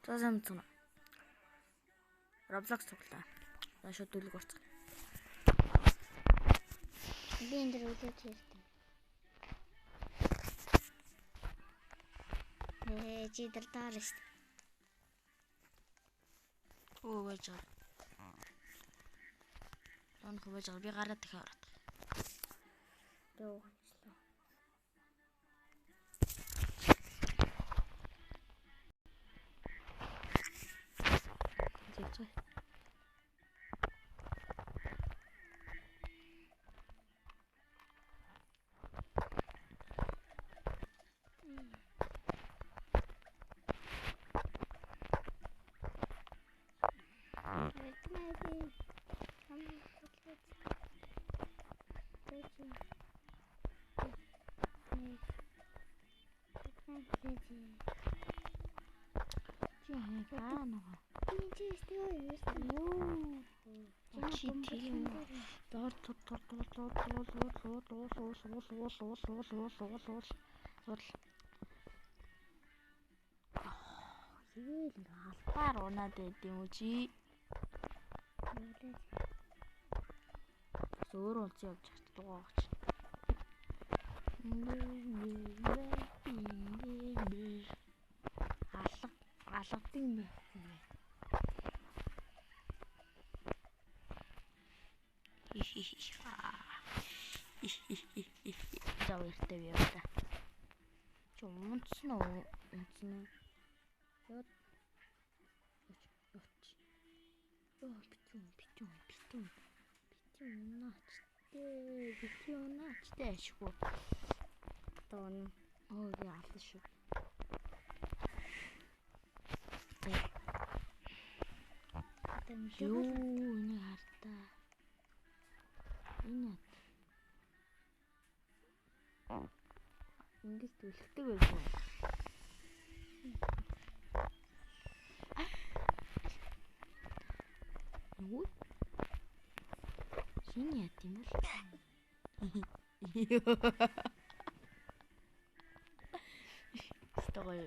За сайн мэдсэн. Roblox тоглоо. За шууд дүлэг орцгоо. Би энэ дөр үлээж ярьдаг. Чи дартаар шүү. Оо байж байгаа. Онх байж байгаа. Би гараад дахиад ороод. Йоо. Зэцээ. Албаар унаад байд юм уу чи? Өөр улс явж хат дугаач. Алгадын бэ. Заавартай би яваа. Чумцно унцно. Ёо Битүүнаач ашгүй. Тон яалаа шүү. Юу энэ хартаа. Энэ ингэж түлхдэг байсан. Юу? Шинэ яа тийм бол? Стой.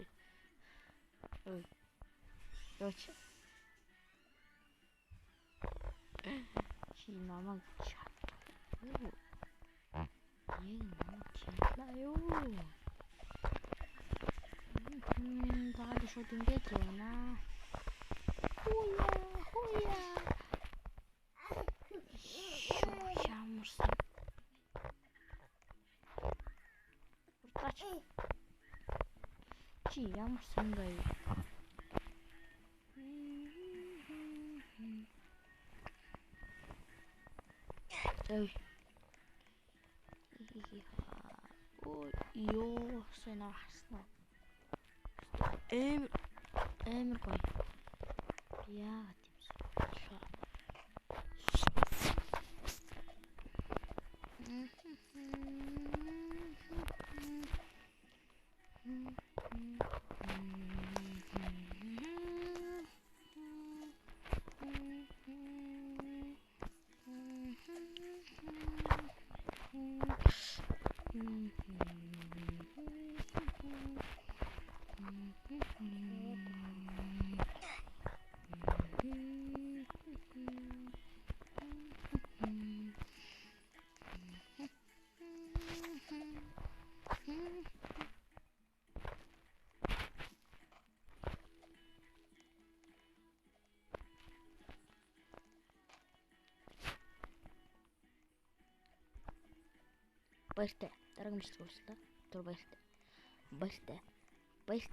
Ой. Ёч. Чи намайг чат. Юу? Намайг чатлаа юу? Дагаад шууд ингэж байна. Хуя. Ямарсан. Уртач. Чи ямарсан гай. Ой. Ой, ёо, сэнэ хаснаа. Эмэр гой. Яа тиймс. Баяртай. Дараагийн бичлэг уучлаа. Түр баяртай.